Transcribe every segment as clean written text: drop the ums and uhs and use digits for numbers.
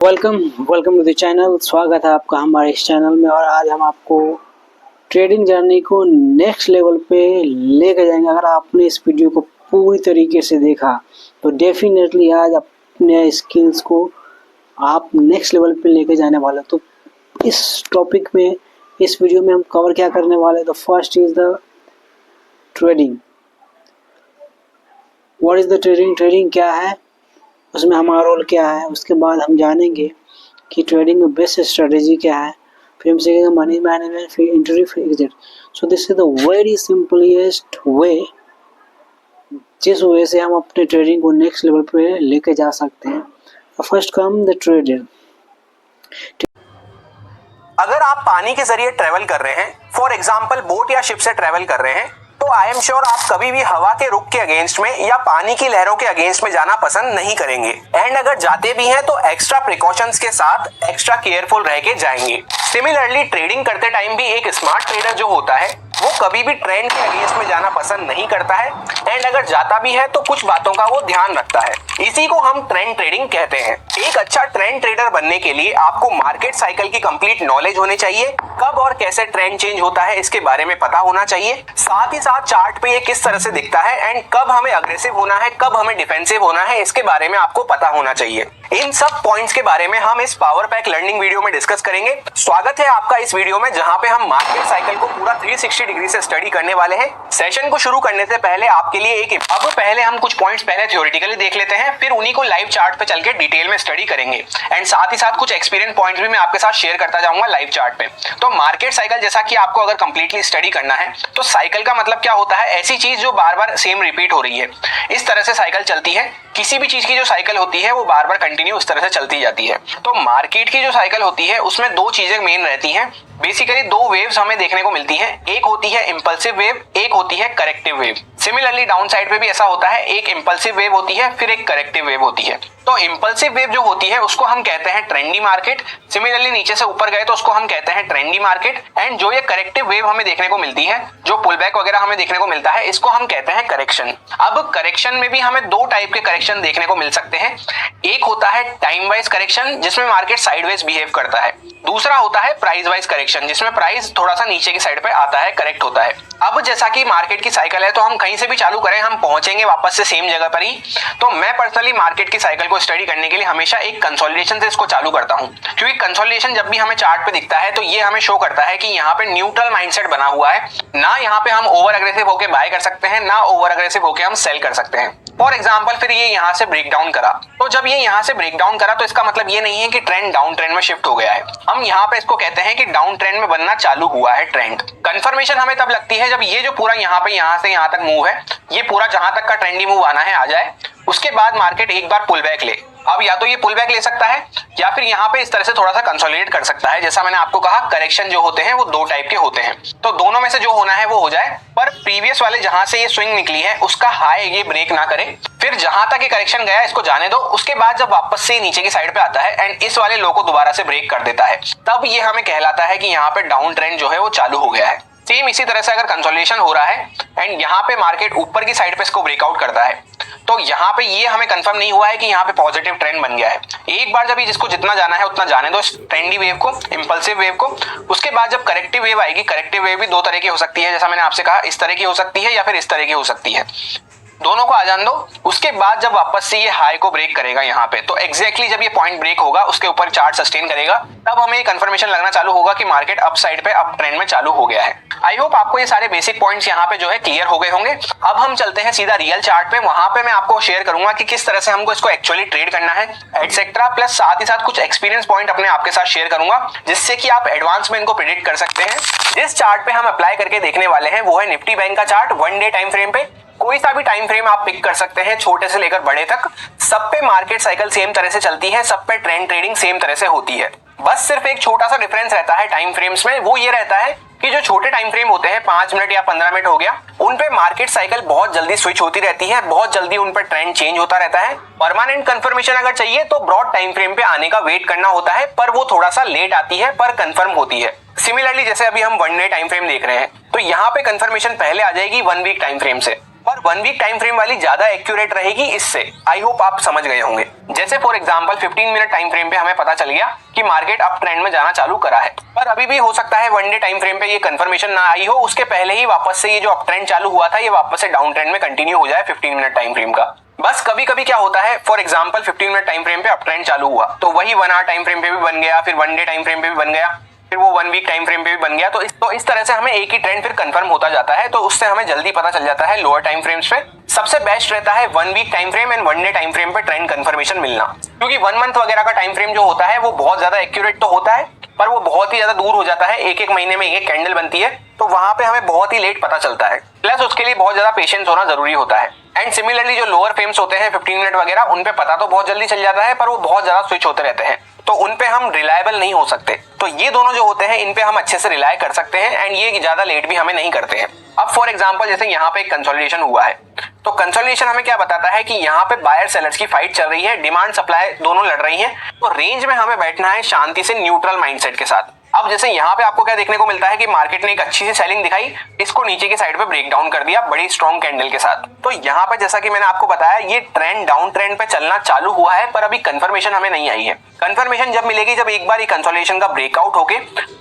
Welcome welcome to the channel. स्वागत है आपका हमारे इस चैनल में। और आज हम आपको ट्रेडिंग जर्नी को नेक्स्ट लेवल पे लेकर जाएंगे। अगर आपने इस वीडियो को पूरी तरीके से देखा तो डेफिनेटली आज अपने स्किल्स को आप नेक्स्ट लेवल पे लेकर जाने वाले। तो इस टॉपिक में, इस वीडियो में हम कवर क्या करने वाले, तो first is the trading. What is the trading? Trading क्या है, उसमें हमारा रोल क्या है। उसके बाद हम जानेंगे कि ट्रेडिंग में बेस्ट स्ट्रेटेजी क्या है। फिर हम सीखेंगे मनी मैनेजमेंट, फिर एंट्री, फिर exit. So this is the very simplest way जिस वजह से हम अपने ट्रेडिंग को नेक्स्ट लेवल पे लेके जा सकते हैं। First come the trader. अगर आप पानी के जरिए ट्रेवल कर रहे हैं, फॉर एग्जाम्पल बोट या शिप से ट्रेवल कर रहे हैं, तो आई एम श्योर आप कभी भी हवा के रुख के अगेंस्ट में या पानी की लहरों के अगेंस्ट में जाना पसंद नहीं करेंगे। एंड अगर जाते भी हैं तो एक्स्ट्रा प्रिकॉशंस के साथ एक्स्ट्रा केयरफुल रह के जाएंगे। सिमिलरली ट्रेडिंग करते टाइम भी एक स्मार्ट ट्रेडर जो होता है वो कभी भी ट्रेंड के अगेंस्ट में जाना पसंद नहीं करता है। एंड अगर जाता भी है तो कुछ बातों का वो ध्यान रखता है। इसी को हम ट्रेंड ट्रेडिंग कहते हैं। एक अच्छा ट्रेंड ट्रेडर बनने के लिए आपको मार्केट साइकिल की कंप्लीट नॉलेज होनी चाहिए। कब और कैसे ट्रेंड चेंज होता है इसके बारे में पता होना चाहिए। साथ ही साथ चार्ट पे ये किस तरह से दिखता है एंड कब हमें अग्रेसिव होना है, कब हमें डिफेंसिव होना है, इसके बारे में आपको पता होना चाहिए। इन सब पॉइंट्स के बारे में हम इस पावर पैक लर्निंग वीडियो में डिस्कस करेंगे। स्वागत है आपका इस वीडियो में, जहां पे हम मार्केट साइकिल को पूरा 360 डिग्री से स्टडी करने वाले हैं। सेशन को शुरू करने से पहले आपके लिए अब पहले हम कुछ पॉइंट्स पहले थ्योरेटिकली देख लेते हैं, फिर उन्हीं को लाइव चार्ट पे चल के डिटेल में स्टडी करेंगे। एंड साथ ही साथ कुछ एक्सपीरियंस पॉइंट्स भी मैं आपके साथ शेयर करता जाऊंगा लाइव चार्ट पे। तो मार्केट साइकिल जैसा कि आपको अगर कंप्लीटली स्टडी करना है तो साइकिल का मतलब क्या होता है, ऐसी चीज जो बार बार सेम रिपीट हो रही है। इस तरह से साइकिल चलती है। किसी भी चीज की जो साइकिल होती है वो बार बार कंटिन्यू इस तरह से चलती जाती है। तो मार्केट की जो साइकिल होती है उसमें दो चीजें मेन रहती हैं। बेसिकली दो वेव्स हमें देखने को मिलती हैं। एक होती है इंपल्सिव वेव, एक होती है corrective wave. Similarly down side पे भी ऐसा होता है, एक इंपल्सिव वेव होती है, फिर एक करेक्टिव वेव होती है। तो इंपल्सिव वेव जो होती है उसको हम कहते हैं ट्रेंडी मार्केट। सिमिलरली नीचे से ऊपर गए तो उसको हम कहते हैं ट्रेंडी मार्केट। एंड जो ये करेक्टिव वेव हमें देखने को मिलती है, जो पुल बैक वगैरह हमें देखने को मिलता है, इसको हम कहते हैं करेक्शन। अब करेक्शन में भी हमें दो टाइप के करेक्शन देखने को मिल सकते हैं। एक होता है टाइम वाइज करेक्शन, जिसमें मार्केट साइडवेज बिहेव करता है। दूसरा होता है प्राइस वाइज करेक्शन, जिसमें प्राइस थोड़ा सा नीचे की साइड पे आता है, करेक्ट होता है। अब जैसा कि मार्केट की साइकिल है तो हम कहीं से भी चालू करें हम पहुंचेंगे वापस से सेम जगह पर ही। तो मैं पर्सनली मार्केट की साइकिल को स्टडी करने के लिए हमेशा एक कंसोलिडेशन से इसको चालू करता हूं, क्योंकि कंसोलिडेशन जब भी हमें चार्ट पे दिखता है तो ये हमें शो करता है कि यहाँ पे न्यूट्रल माइंडसेट बना हुआ है। ना यहाँ पे हम ओवर अग्रेसिव होकर बाय कर सकते हैं, ना ओवर अग्रेसिव होकर हम सेल कर सकते हैं। फॉर एग्जाम्पल फिर ये यहाँ से ब्रेक डाउन करा, तो जब ये यहाँ से ब्रेक डाउन करा तो इसका मतलब ये नहीं है कि ट्रेंड डाउन ट्रेंड में शिफ्ट हो गया है। हम यहाँ पे इसको कहते हैं कि डाउन ट्रेंड में बनना चालू हुआ है ट्रेंड। कंफर्मेशन हमें तब लगती है जब ये जो पूरा यहाँ पे यहाँ से यहाँ तक मूव है, ये पूरा जहां तक का ट्रेंडी मूव आना है आ जाए। उसके बाद मार्केट एक बार पुल बैक ले। अब या तो ये पुल बैक ले सकता है या फिर यहाँ पे इस तरह से थोड़ा सा कंसोलिडेट कर सकता है। जैसा मैंने आपको कहा, करेक्शन जो होते हैं वो दो टाइप के होते हैं, तो दोनों में से जो होना है वो हो जाए। पर प्रीवियस वाले जहां से ये स्विंग निकली है उसका हाई ये ब्रेक ना करे, फिर जहां तक ये करेक्शन गया इसको जाने दो। उसके बाद जब वापस से नीचे की साइड पे आता है एंड इस वाले लो को दोबारा से ब्रेक कर देता है, तब ये हमें कहलाता है कि यहाँ पे डाउन ट्रेंड जो है वो चालू हो गया है। सेम इसी तरह से अगर कंसोलिडेशन हो रहा है एंड यहाँ पे मार्केट ऊपर की साइड पे इसको ब्रेकआउट करता है, तो यहाँ पे ये हमें कंफर्म नहीं हुआ है कि यहाँ पे पॉजिटिव ट्रेंड बन गया है। एक बार जब ये जिसको जितना जाना है उतना जाने दो, ट्रेंडी वेव को, इंपल्सिव वेव को। उसके बाद जब करेक्टिव वेव आएगी, करेक्टिव वेव भी दो तरह की हो सकती है, जैसा मैंने आपसे कहा, इस तरह की हो सकती है या फिर इस तरह की हो सकती है। दोनों को आ जान दो। उसके बाद जब वापस से ये हाई को ब्रेक करेगा यहाँ पे, तो एग्जैक्टली जब ये पॉइंट ब्रेक होगा उसके ऊपर चार्ट सस्टेन करेगा, तब हमें कंफर्मेशन लगना चालू होगा कि मार्केट अप साइड पे अप ट्रेंड में चालू हो गया है। आई होप आपको ये सारे बेसिक पॉइंट्स यहाँ पे जो है क्लियर हो गए होंगे। अब हम चलते हैं सीधा रियल चार्ट पे। वहां पे मैं आपको शेयर करूंगा कि किस तरह से हमको इसको एक्चुअली ट्रेड करना है एटसेट्रा, प्लस साथ ही साथ कुछ एक्सपीरियंस पॉइंट अपने आपके साथ शेयर करूंगा, जिससे कि आप एडवांस में इनको प्रेडिक्ट कर सकते हैं। जिस चार्ट पे हम अप्लाई करके देखने वाले हैं वो है निफ्टी बैंक का चार्ट। 1 डे टाइम फ्रेम पे कोई सा भी टाइम फ्रेम आप पिक कर सकते हैं, छोटे से लेकर बड़े तक। सब पे मार्केट साइकिल सेम तरह से चलती है, सब पे ट्रेंड ट्रेडिंग सेम तरह से होती है। बस सिर्फ एक छोटा सा डिफरेंस रहता है टाइम फ्रेम्स में, वो ये रहता है कि जो छोटे टाइम फ्रेम होते हैं 5 मिनट या 15 मिनट हो गया, उन पे मार्केट साइकिल बहुत जल्दी स्विच होती रहती है, बहुत जल्दी उन पर ट्रेंड चेंज होता रहता है। परमानेंट कंफर्मेशन अगर चाहिए तो ब्रॉड टाइम फ्रेम पे आने का वेट करना होता है, पर वो थोड़ा सा लेट आती है पर कंफर्म होती है। सिमिलरली जैसे अभी हम 1 डे टाइम फ्रेम देख रहे हैं, तो यहाँ पे कंफर्मेशन पहले आ जाएगी 1 वीक टाइम फ्रेम से। और 1 वीक टाइम फ्रेम वाली ज्यादा एक्यूरेट रहेगी इससे। आई होप आप समझ गए होंगे। जैसे for example 15 minute time frame पे हमें पता चल गया कि मार्केट अप ट्रेंड में जाना चालू करा है, पर अभी भी हो सकता है 1 डे टाइम फ्रेम पे ये कंफर्मेशन ना आई हो, उसके पहले ही वापस से ये जो अप ट्रेंड चालू हुआ था ये वापस से डाउन ट्रेंड में कंटिन्यू हो जाए 15 मिनट टाइम फ्रेम का। बस कभी कभी क्या होता है, for example 15 minute time frame पे अप ट्रेंड चालू हुआ तो वही 1 आवर टाइम फ्रेम पे भी बन गया, फिर 1 डे टाइम फ्रेम पे भी बन गया, फिर वो 1 वीक टाइम फ्रेम पे भी बन गया। तो इस तरह से हमें एक ही ट्रेंड फिर कंफर्म होता जाता है, तो उससे हमें जल्दी पता चल जाता है लोअर टाइम फ्रेम्स पे। सबसे बेस्ट रहता है 1 week time frame and 1 day time frame पे ट्रेंड कंफर्मेशन मिलना, क्योंकि 1 मंथ वगैरह का टाइम फ्रेम जो होता है वो बहुत ज्यादा एक्यूरेट तो होता है, पर वो बहुत ही ज्यादा दूर हो जाता है, एक एक महीने में एक कैंडल बनती है, तो वहां पे हमें बहुत ही लेट पता चलता है। प्लस उसके लिए बहुत ज्यादा पेशेंस होना जरूरी होता है। एंड सिमिलरली जो लोअर फ्रेम्स होते हैं 15 मिनट वगैरह, उन पे पता तो बहुत जल्दी चल जाता है, पर वो बहुत ज्यादा स्विच होते रहते हैं, तो उन पे हम रिलायबल नहीं हो सकते। तो ये दोनों जो होते हैं इन पे हम अच्छे से रिलाय कर सकते हैं एंड ये ज्यादा लेट भी हमें नहीं करते हैं। अब फॉर एग्जांपल जैसे यहाँ पे एक कंसोलिडेशन हुआ है, तो कंसोलिडेशन हमें क्या बताता है कि यहाँ पे बायर सेलर्स की फाइट चल रही है, डिमांड सप्लाई दोनों लड़ रही है, तो रेंज में हमें बैठना है शांति से न्यूट्रल माइंडसेट के साथ। अब जैसे यहाँ पे आपको क्या देखने को मिलता है कि मार्केट ने एक अच्छी सी सेलिंग दिखाई, इसको नीचे की साइड पे ब्रेक डाउन कर दिया बड़ी स्ट्रॉन्ग कैंडल के साथ। तो यहाँ पे जैसा कि मैंने आपको बताया ये ट्रेंड डाउन ट्रेंड पे चलना चालू हुआ है, पर अभी कंफर्मेशन हमें नहीं आई है। कंफर्मेशन जब मिलेगी जब एक बार ये कंसोलिडेशन का ब्रेकआउट होके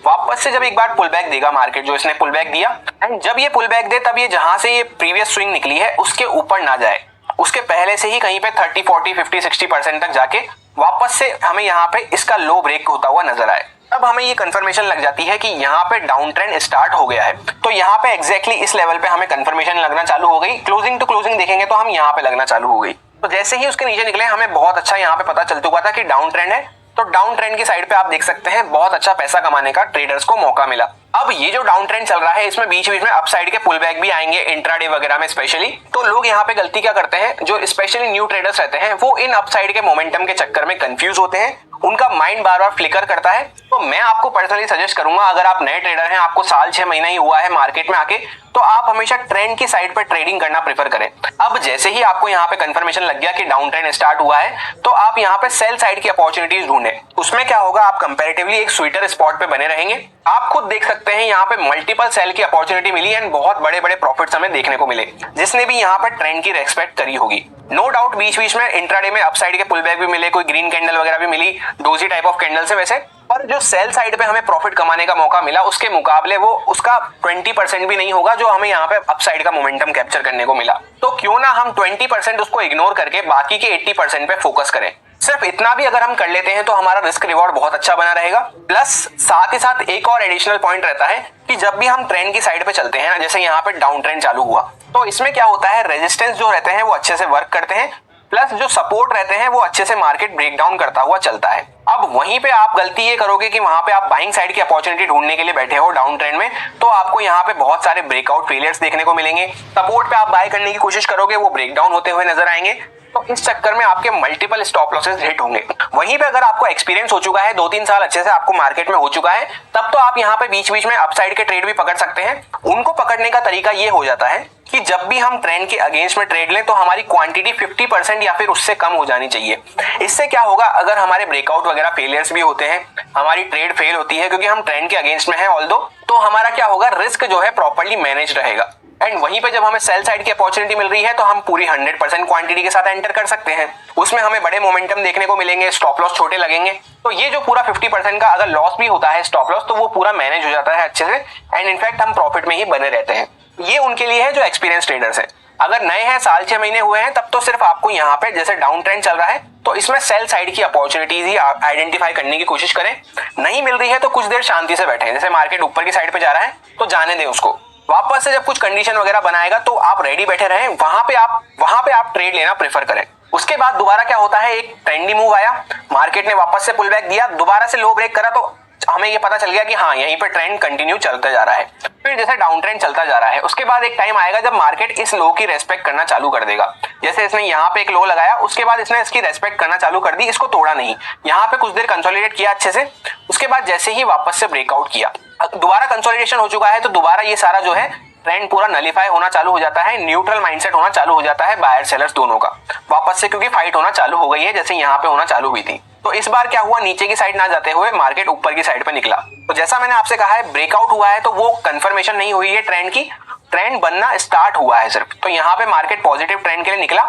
वापस से जब एक बार पुल बैक देगा मार्केट, जो इसने पुल बैक दिया, एंड जब ये पुल बैक दे तब ये जहां से ये प्रीवियस स्विंग निकली है उसके ऊपर ना जाए, उसके पहले से ही कहीं पे 30, 40, 50, 60% तक जाके वापस से हमें यहाँ पे इसका लो ब्रेक होता हुआ नजर आए, तब हमें ये कंफर्मेशन लग जाती है कि यहाँ पे डाउन ट्रेंड स्टार्ट हो गया है। तो यहाँ पे एग्जैक्टली इस लेवल पे हमें कंफर्मेशन लगना चालू हो गई। क्लोजिंग टू क्लोजिंग देखेंगे तो हम यहाँ पे लगना चालू हो गई। तो जैसे ही उसके नीचे निकले हमें बहुत अच्छा यहाँ पे पता चल चुका था कि डाउन ट्रेंड है, तो डाउन ट्रेंड की साइड पे आप देख सकते हैं बहुत अच्छा पैसा कमाने का ट्रेडर्स को मौका मिला। अब ये जो डाउन ट्रेंड चल रहा है इसमें बीच बीच में अपसाइड के पुल बैक भी आएंगे इंट्राडे वगैरह में स्पेशली। तो लोग यहाँ पे गलती क्या करते हैं, जो स्पेशली न्यू ट्रेडर्स रहते हैं वो इन अपसाइड के मोमेंटम के चक्कर में कंफ्यूज होते हैं, उनका माइंड बार बार फ्लिकर करता है। तो मैं आपको पर्सनली सजेस्ट करूंगा, अगर आप नए ट्रेडर हैं, आपको साल 6 महीना ही हुआ है मार्केट में आके, तो आप हमेशा ट्रेंड की साइड पर ट्रेडिंग करना प्रेफर करें। अब जैसे ही आपको यहाँ पे कंफर्मेशन लग गया कि डाउन ट्रेंड स्टार्ट हुआ है, तो आप यहाँ पे सेल साइड की अपॉर्चुनिटीज ढूंढें। उसमें क्या होगा, आप कंपैरेटिवली एक स्वीटर स्पॉट पे बने रहेंगे। आप खुद देख सकते हैं यहाँ पे मल्टीपल सेल की अपॉर्चुनिटी मिली एंड बहुत बड़े बड़े प्रॉफिट्स हमें देखने को मिले, जिसने भी यहाँ पे ट्रेंड की रेस्पेक्ट करी होगी। नो डाउट बीच बीच में इंट्राडे में अपसाइड के पुल बैक भी मिले, कोई ग्रीन कैंडल वगैरह भी मिली, डोजी टाइप ऑफ कैंडल से वैसे, पर जो सेल साइड पे हमें प्रॉफिट कमाने का मौका मिला उसके मुकाबले वो उसका 20% भी नहीं होगा जो हमें यहाँ पे अपसाइड का मोमेंटम कैप्चर करने को मिला। तो क्यों ना हम 20% उसको इग्नोर करके बाकी के 80% पे फोकस करें। सिर्फ इतना भी अगर हम कर लेते हैं तो हमारा रिस्क रिवॉर्ड बहुत अच्छा बना रहेगा। प्लस साथ ही साथ एक और एडिशनल पॉइंट रहता है कि जब भी हम ट्रेंड की साइड पे चलते हैं, जैसे यहाँ पे डाउन ट्रेंड चालू हुआ, तो इसमें क्या होता है, रेजिस्टेंस जो रहते हैं वो अच्छे से वर्क करते हैं, प्लस जो सपोर्ट रहते हैं वो अच्छे से मार्केट ब्रेकडाउन करता हुआ चलता है। अब वहीं पे आप गलती ये करोगे कि वहां पे आप बाइंग साइड की अपॉर्चुनिटी ढूंढने के लिए बैठे हो डाउन ट्रेंड में, तो आपको यहाँ पे बहुत सारे ब्रेकआउट फेलियर्स देखने को मिलेंगे। सपोर्ट पे आप बाय करने की कोशिश करोगे, वो ब्रेकडाउन होते हुए नजर आएंगे, तो इस चक्कर में आपके मल्टीपल स्टॉप लॉसेस हिट होंगे। वहीं पे अगर आपको एक्सपीरियंस हो चुका है, 2-3 साल अच्छे से आपको मार्केट में हो चुका है, तब तो आप यहाँ पे बीच बीच में अपसाइड के ट्रेड भी पकड़ सकते हैं। उनको पकड़ने का तरीका ये हो जाता है कि जब भी हम ट्रेंड के अगेंस्ट में ट्रेड लें तो हमारी क्वांटिटी 50% या फिर उससे कम हो जानी चाहिए। इससे क्या होगा, अगर हमारे ब्रेकआउट वगैरह फेलियर्स भी होते हैं, हमारी ट्रेड फेल होती है क्योंकि हम ट्रेंड के अगेंस्ट में हैं ऑल्दो, तो हमारा क्या होगा, रिस्क जो है प्रॉपर्ली मैनेज रहेगा। एंड वहीं पे जब हमें सेल साइड की अपॉर्चुनिटी मिल रही है तो हम पूरी 100% क्वांटिटी के साथ एंटर कर सकते हैं। उसमें हमें बड़े मोमेंटम देखने को मिलेंगे, स्टॉप लॉस छोटे लगेंगे, तो ये जो पूरा 50% का अगर लॉस भी होता है स्टॉप लॉस, तो वो पूरा मैनेज हो जाता है अच्छे से एंड इनफैक्ट हम प्रॉफिट में ही बने रहते हैं। ये उनके लिए है जो एक्सपीरियंस ट्रेडर्स हैं। अगर नए हैं, साल 6 महीने हुए हैं, तब तो सिर्फ आपको यहाँ पे जैसे डाउन ट्रेंड चल रहा है तो इसमें सेल साइड की अपॉर्चुनिटीज ही आइडेंटिफाई करने की कोशिश करें। नहीं मिल रही है तो कुछ देर शांति से बैठे, जैसे मार्केट ऊपर की साइड पे जा रहा है तो जाने दें उसको, वापस से जब कुछ कंडीशन वगैरह बनाएगा तो आप रेडी बैठे रहें, वहां पे आप ट्रेड लेना प्रेफर करें। उसके बाद दोबारा क्या होता है, एक ट्रेंडी मूव आया, मार्केट ने वापस से पुल बैक दिया, दोबारा से लो ब्रेक करा, तो हमें ये पता चल गया कि हाँ यहीं पे ट्रेंड कंटिन्यू चलता जा रहा है। फिर जैसे डाउन ट्रेंड चलता जा रहा है, उसके बाद एक टाइम आएगा जब मार्केट इस लो की रेस्पेक्ट करना चालू कर देगा। जैसे इसने यहाँ पे एक लो लगाया, उसके बाद इसने इसकी रेस्पेक्ट करना चालू कर दी, इसको तोड़ा नहीं, यहाँ पे कुछ देर कंसोलिडेट किया अच्छे से, उसके बाद जैसे ही वापस से ब्रेकआउट किया, दोबारा कंसोलिडेशन हो चुका है, तो दोबारा ये सारा जो है ट्रेंड पूरा नलीफाई होना चालू हो जाता है, न्यूट्रल माइंडसेट होना चालू हो जाता है बायर सेलर्स दोनों का वापस से, क्योंकि फाइट होना चालू हो गई है जैसे यहाँ पे होना चालू हुई थी। तो इस बार क्या हुआ, नीचे की साइड ना जाते हुए मार्केट ऊपर की साइड पे निकला। तो जैसा मैंने आपसे कहा है, ब्रेकआउट हुआ है तो वो कंफर्मेशन नहीं हुई है ट्रेंड की, ट्रेंड बनना स्टार्ट हुआ है सिर्फ। तो यहाँ पे मार्केट पॉजिटिव ट्रेंड के लिए निकला,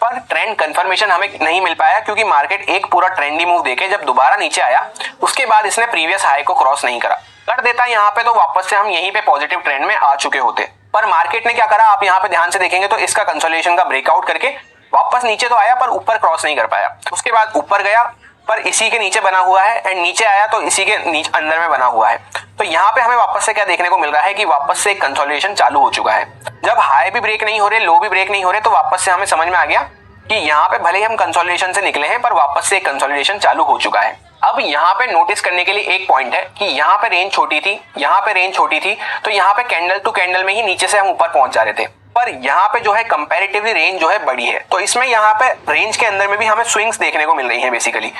पर ट्रेंड कंफर्मेशन हमें नहीं मिल पाया, क्योंकि मार्केट एक पूरा ट्रेंडी मूव देके जब दोबारा नीचे आया उसके बाद इसने प्रीवियस हाई को क्रॉस नहीं करा। कर देता यहाँ पे तो वापस से हम यहीं पे पॉजिटिव ट्रेंड में आ चुके होते। पर मार्केट ने क्या करा, आप यहाँ पे ध्यान से देखेंगे तो इसका कंसोलिडेशन का ब्रेकआउट करके वापस नीचे तो आया पर ऊपर क्रॉस नहीं कर पाया। उसके बाद ऊपर गया पर इसी के नीचे बना हुआ है, एंड नीचे आया तो इसी के नीचे अंदर में बना हुआ है। तो यहाँ पे हमें वापस से क्या देखने को मिल रहा है कि वापस से एक कंसोलिडेशन चालू हो चुका है। जब हाई भी ब्रेक नहीं हो रहे, लो भी ब्रेक नहीं हो रहे, तो वापस से हमें समझ में आ गया कि यहाँ पे भले ही हम कंसोलिडेशन से निकले हैं पर वापस से एक कंसोलिडेशन चालू हो चुका है। अब यहाँ पे नोटिस करने के लिए एक पॉइंट है कि यहाँ पे रेंज छोटी थी, यहाँ पे रेंज छोटी थी, तो यहाँ पे कैंडल टू कैंडल में ही नीचे से हम ऊपर पहुंच जा रहे थे। पर यहाँ पे जो है कंपैरेटिवली रेंज जो है बड़ी है, तो इसमें यहाँ पे रेंज के अंदर में भी हमें स्विंग्स देखने को मिल रही है। बेसिकली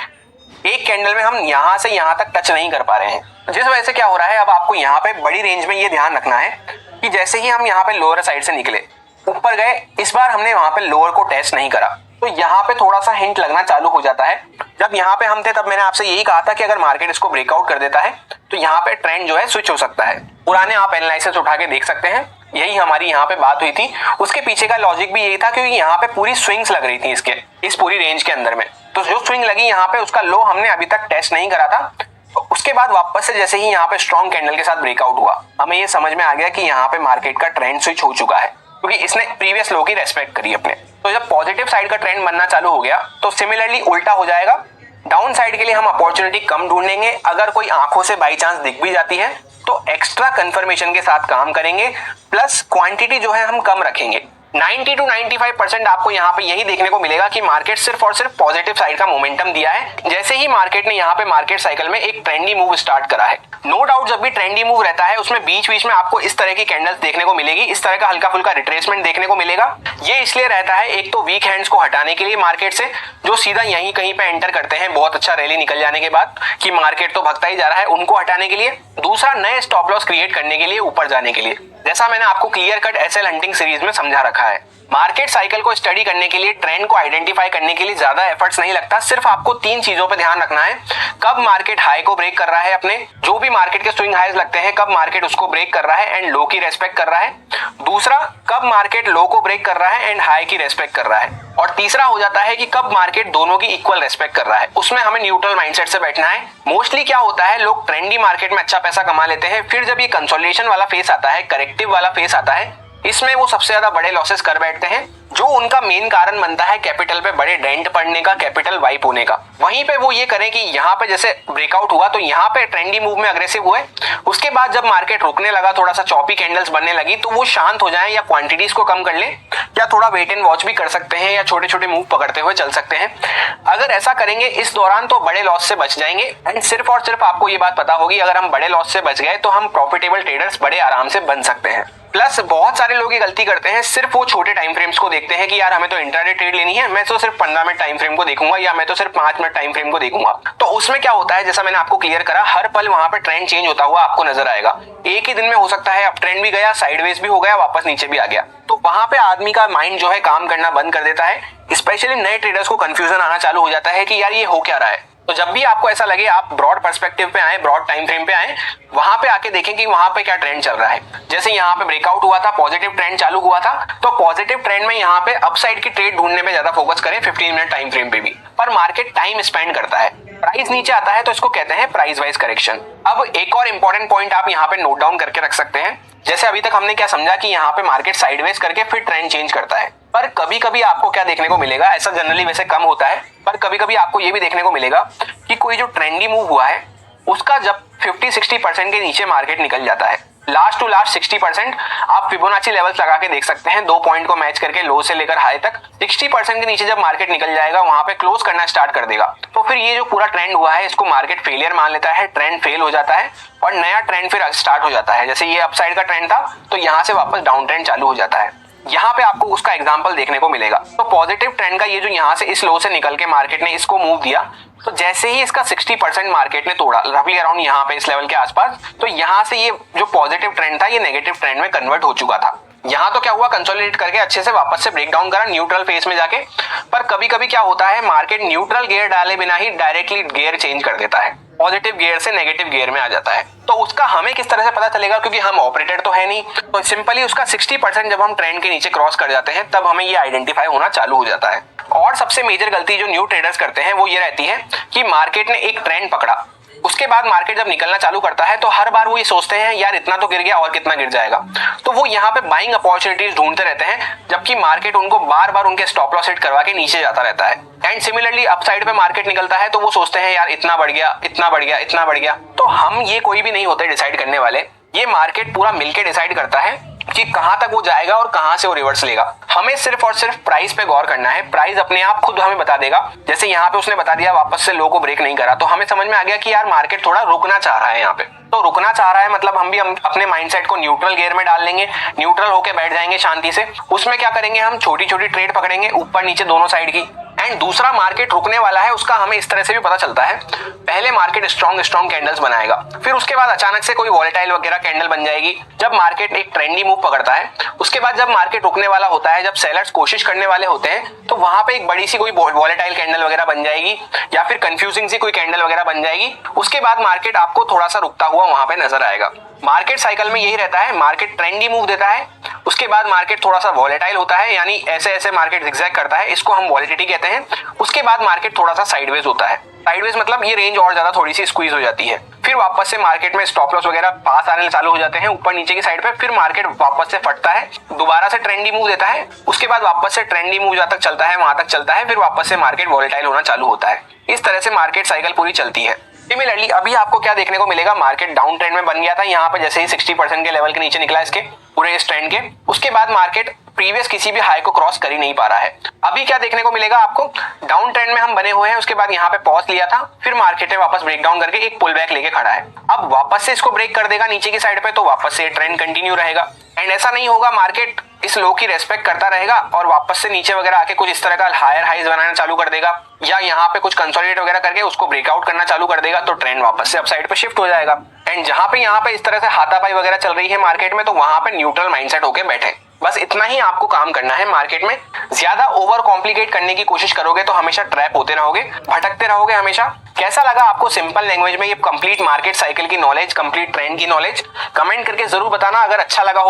एक कैंडल में हम यहाँ से यहाँ तक टच नहीं कर पा रहे हैं, जिस वजह से क्या हो रहा है, अब आपको यहाँ पे बड़ी रेंज में ये ध्यान रखना है कि जैसे ही हम यहाँ पे लोअर साइड से निकले ऊपर गए, इस बार हमने वहां पे लोअर को टेस्ट नहीं करा, तो यहाँ पे थोड़ा सा हिंट लगना चालू हो जाता है। जब यहाँ पे हम थे तब मैंने आपसे यही कहा था कि अगर मार्केट इसको ब्रेकआउट कर देता है तो यहाँ पे ट्रेंड जो है स्विच हो सकता है। पुराने आप एनालिसिस उठा के देख सकते हैं, यही हमारी यहाँ पे बात हुई थी। उसके पीछे का लॉजिक भी यही था, क्योंकि यहाँ पे पूरी स्विंग्स लग रही थी इस पूरी रेंज के अंदर में। तो जो स्विंग लगी यहाँ पे उसका लो हमने अभी तक टेस्ट नहीं करा था। उसके बाद वापस से जैसे ही यहाँ पे स्ट्रॉन्ग कैंडल के साथ ब्रेकआउट हुआ, हमें ये समझ में आ गया कि यहाँ पे मार्केट का ट्रेंड स्विच हो चुका है, क्योंकि इसने प्रीवियस लो की रेस्पेक्ट करी अपने। तो जब पॉजिटिव साइड का ट्रेंड बनना चालू हो गया तो सिमिलरली उल्टा हो जाएगा। डाउन साइड के लिए हम अपॉर्चुनिटी कम ढूंढेंगे, अगर कोई आंखों से बाई चांस दिख भी जाती है तो एक्स्ट्रा कंफर्मेशन के साथ काम करेंगे, प्लस क्वांटिटी जो है हम कम रखेंगे। 90 to 95% आपको यहाँ पे यही देखने को मिलेगा कि मार्केट सिर्फ और सिर्फ पॉजिटिव साइड का मोमेंटम दिया है, जैसे ही मार्केट ने यहाँ पे मार्केट साइकिल में एक ट्रेंडी मूव स्टार्ट करा है। नो डाउट जब भी ट्रेंडी मूव रहता है उसमें बीच बीच में आपको इस तरह की कैंडल्स देखने को मिलेगी, इस तरह का हल्का फुल्का रिट्रेसमेंट देखने को मिलेगा। ये इसलिए रहता है, एक तो वीक हैंड्स को हटाने के लिए मार्केट से, जो सीधा यहीं कहीं पे एंटर करते हैं बहुत अच्छा रैली निकल जाने के बाद कि मार्केट तो भगता ही जा रहा है, उनको हटाने के लिए। दूसरा, नए स्टॉप लॉस क्रिएट करने के लिए, ऊपर जाने के लिए, जैसा मैंने आपको clear cut SL hunting series में समझा रखा है। मार्केट साइकिल को स्टडी करने के लिए, ट्रेंड को आइडेंटिफाई करने के लिए ज्यादा एफर्ट्स नहीं लगता। सिर्फ आपको 3 चीजों पे ध्यान रखना है, कब मार्केट हाई को ब्रेक कर रहा है, अपने जो भी मार्केट के स्विंग हाईज लगते हैं कब मार्केट उसको ब्रेक कर रहा है एंड लो की रेस्पेक्ट कर रहा है। दूसरा, कब मार्केट लो को ब्रेक कर रहा है एंड हाई की रेस्पेक्ट कर रहा है। और तीसरा हो जाता है कि कब मार्केट दोनों की इक्वल रेस्पेक्ट कर रहा है। उसमें हमें न्यूट्रल माइंडसेट से बैठना है। मोस्टली क्या होता है, लोग ट्रेंडी मार्केट में अच्छा पैसा कमा लेते हैं, फिर जब ये कंसोलिडेशन वाला फेस आता है, करेक्टिव वाला फेस आता है, इसमें वो सबसे ज्यादा बड़े लॉसेस कर बैठते हैं, जो उनका मेन कारण बनता है कैपिटल पे बड़े डेंट पड़ने का, कैपिटल वाइप होने का। वहीं पे वो ये करें कि यहाँ पे जैसे ब्रेकआउट हुआ तो यहाँ पे ट्रेंडी मूव में अग्रेसिव हुए, उसके बाद जब मार्केट रुकने लगा, थोड़ा सा चॉपी कैंडल्स बनने लगी, तो वो शांत हो जाएं या क्वांटिटीज को कम कर लें, या थोड़ा वेट एंड वॉच भी कर सकते हैं, या छोटे छोटे मूव पकड़ते हुए चल सकते हैं। अगर ऐसा करेंगे इस दौरान तो बड़े लॉस से बच जाएंगे। एंड सिर्फ और सिर्फ आपको ये बात पता होगी, अगर हम बड़े लॉस से बच गए तो हम प्रॉफिटेबल ट्रेडर्स बड़े आराम से बन सकते हैं। प्लस बहुत सारे लोग ये गलती करते हैं, सिर्फ वो छोटे टाइम फ्रेम्स को देखते हैं कि यार हमें तो इंट्राडे ट्रेड लेनी है, मैं तो सिर्फ 15 मिनट टाइम फ्रेम को देखूंगा, या मैं तो सिर्फ 5 मिनट टाइम फ्रेम को देखूंगा। तो उसमें क्या होता है, जैसा मैंने आपको क्लियर करा, हर पल वहां पे ट्रेंड चेंज होता हुआ आपको नजर आएगा। एक ही दिन में हो सकता है अप ट्रेंड भी गया, साइडवेज भी हो गया, वापस नीचे भी आ गया। तो वहां पे आदमी का माइंड जो है काम करना बंद कर देता है। स्पेशली नए ट्रेडर्स को कंफ्यूजन आना चालू हो जाता है कि यार ये हो क्या रहा है। तो जब भी आपको ऐसा लगे, आप ब्रॉड पर्सपेक्टिव पे आए, ब्रॉड टाइम फ्रेम पे आए, वहां पे आके देखें कि वहां पे क्या ट्रेंड चल रहा है। जैसे यहाँ पे ब्रेकआउट हुआ था, पॉजिटिव ट्रेंड चालू हुआ था, तो पॉजिटिव ट्रेंड में यहाँ पे अपसाइड की ट्रेड ढूंढने पे ज्यादा फोकस करें, 15 मिनट टाइम फ्रेम पे भी। पर मार्केट टाइम स्पेंड करता है, प्राइस नीचे आता है तो इसको कहते हैं प्राइस वाइज करेक्शन। अब एक और इंपॉर्टेंट पॉइंट आप यहाँ पे नोट डाउन करके रख सकते हैं। जैसे अभी तक हमने क्या समझा कि यहाँ पे मार्केट साइडवेज करके फिर ट्रेंड चेंज करता है, पर कभी कभी आपको क्या देखने को मिलेगा, ऐसा जनरली वैसे कम होता है, पर कभी कभी आपको ये भी देखने को मिलेगा कि कोई जो ट्रेंडी मूव हुआ है उसका जब 50-60% के नीचे मार्केट निकल जाता है, लास्ट टू लास्ट 60%, आप फिबोनाची लेवल्स लगा के देख सकते हैं, 2 पॉइंट को मैच करके लो से लेकर हाई तक 60% के नीचे जब मार्केट निकल जाएगा, वहां पे क्लोज करना स्टार्ट कर देगा। तो फिर ये जो पूरा ट्रेंड हुआ है इसको मार्केट फेलियर मान लेता है, ट्रेंड फेल हो जाता है और नया ट्रेंड फिर स्टार्ट हो जाता है। जैसे ये अपसाइड का ट्रेंड था तो यहाँ से वापस डाउन ट्रेंड चालू हो जाता है। यहाँ पे आपको उसका एग्जांपल देखने को मिलेगा। तो पॉजिटिव ट्रेंड का ये जो यहाँ से इस लो से निकल के मार्केट ने इसको मूव दिया, तो जैसे ही इसका 60% मार्केट ने तोड़ा, रफली अराउंड यहाँ पे इस लेवल के आसपास, तो यहाँ से ये जो पॉजिटिव ट्रेंड था ये नेगेटिव ट्रेंड में कन्वर्ट हो चुका था। यहाँ तो क्या हुआ, कंसोलिडेट करके अच्छे से वापस से ब्रेक डाउन करा न्यूट्रल फेस में जाके। पर कभी कभी क्या होता है, मार्केट न्यूट्रल गियर डाले बिना ही डायरेक्टली गियर चेंज कर देता है। पॉजिटिव गियर से नेगेटिव गियर में आ जाता है। तो उसका हमें किस तरह से पता चलेगा, क्योंकि हम ऑपरेटर तो है नहीं। तो सिंपली उसका 60% जब हम ट्रेंड के नीचे क्रॉस कर जाते हैं तब हमें ये आइडेंटिफाई होना चालू हो जाता है। और सबसे मेजर गलती जो न्यू ट्रेडर्स करते हैं वो ये रहती है कि मार्केट ने एक ट्रेंड पकड़ा, उसके बाद मार्केट जब निकलना चालू करता है तो हर बार वो ये सोचते हैं यार इतना तो गिर गया और कितना गिर जाएगा। तो वो यहाँ पे बाइंग अपॉर्चुनिटीज ढूंढते रहते हैं, जबकि मार्केट उनको बार बार उनके स्टॉप लॉस हिट करवा के नीचे जाता रहता है। एंड सिमिलरली अपसाइड पे मार्केट निकलता है तो वो सोचते हैं यार इतना बढ़ गया, इतना बढ़ गया, इतना बढ़ गया। तो हम ये कोई भी नहीं होते डिसाइड करने वाले, ये मार्केट पूरा मिलके डिसाइड करता है कि कहां तक वो जाएगा और कहां से वो रिवर्स लेगा। हमें सिर्फ और सिर्फ प्राइस पे गौर करना है, प्राइस अपने आप खुद हमें बता देगा। जैसे यहाँ पे उसने बता दिया वापस से लो को ब्रेक नहीं करा, तो हमें समझ में आ गया कि यार मार्केट थोड़ा रुकना चाह रहा है यहाँ पे। तो रुकना चाह रहा है मतलब हम भी अपने माइंडसेट को न्यूट्रल गियर में डाल लेंगे, न्यूट्रल होके बैठ जाएंगे शांति से। उसमें क्या करेंगे, हम छोटी छोटी ट्रेड पकड़ेंगे ऊपर नीचे दोनों साइड की। एंड दूसरा मार्केट रुकने वाला है उसका हमें इस तरह से भी पता चलता है, पहले मार्केट स्ट्रॉन्ग कैंडल्स बनाएगा, फिर उसके बाद अचानक से कोई वॉलेटाइल वगैरह कैंडल बन जाएगी। जब मार्केट एक ट्रेंडी मूव पकड़ता है उसके बाद जब मार्केट रुकने वाला होता है, जब सेलर्स कोशिश करने वाले होते हैं तो वहां पे एक बड़ी सी कोई वॉलेटाइल कैंडल वगैरह बन जाएगी या फिर कंफ्यूजिंग सी कोई कैंडल वगैरह बन जाएगी। उसके बाद मार्केट आपको थोड़ा सा रुकता हुआ वहां पे नजर आएगा। मार्केट साइकिल में यही रहता है, मार्केट ट्रेंडी मूव देता है, उसके बाद मार्केट थोड़ा सा वॉलेटाइल होता है, यानी ऐसे ऐसे मार्केट जिगजैग करता है, इसको हम वॉलेटिलिटी कहते हैं। उसके बाद मार्केट थोड़ा सा साइडवेज होता है, साइडवेज मतलब ये रेंज और ज्यादा थोड़ी सी स्क्वीज हो जाती है। फिर वापस से मार्केट में स्टॉप लॉस वगैरह पास आने चालू हो जाते हैं ऊपर नीचे की साइड पे, फिर मार्केट वापस से फटता है, दोबारा से ट्रेंडी मूव देता है, उसके बाद वापस से ट्रेंडी मूव जहां तक चलता है वहां तक चलता है, फिर वापस से मार्केट वॉलेटाइल होना चालू होता है। इस तरह से मार्केट साइकिल पूरी चलती है। सिमिलरली अभी आपको क्या देखने को मिलेगा, मार्केट डाउन ट्रेंड में बन गया था, यहाँ पे जैसे ही 60% के लेवल के नीचे निकला इसके पूरे इस ट्रेंड के, उसके बाद मार्केट प्रीवियस किसी भी हाई को क्रॉस कर ही नहीं पा रहा है। अभी क्या देखने को मिलेगा आपको, डाउन ट्रेंड में हम बने हुए हैं, उसके बाद यहाँ पे पॉज लिया था, फिर मार्केट ने वापस ब्रेक डाउन करके एक पुल बैक लेके खड़ा है। अब वापस से इसको ब्रेक कर देगा नीचे की साइड पे तो वापस से ट्रेंड कंटिन्यू रहेगा। एंड ऐसा नहीं होगा, मार्केट इस लो की रेस्पेक्ट करता रहेगा और वापस से नीचे वगैरह आके कुछ इस तरह का हायर हाइज बनाना चालू कर देगा, या यहाँ पे कुछ कंसोलिडेट वगैरह करके उसको ब्रेकआउट करना चालू कर देगा, तो ट्रेंड वापस से अपसाइड पे शिफ्ट हो जाएगा। एंड जहां पे यहाँ पे इस तरह से हाथापाई वगैरह चल रही है मार्केट में, तो वहां पे न्यूट्रल माइंडसेट होके बैठे। बस इतना ही आपको काम करना है मार्केट में। ज्यादा ओवर कॉम्प्लिकेट करने की कोशिश करोगे तो हमेशा ट्रैप होते रहोगे, भटकते रहोगे हमेशा। कैसा लगा आपको सिंपल लैंग्वेज में ये कंप्लीट मार्केट साइकिल की नॉलेज, कंप्लीट ट्रेंड की नॉलेज? कमेंट करके जरूर बताना। अगर अच्छा लगा हो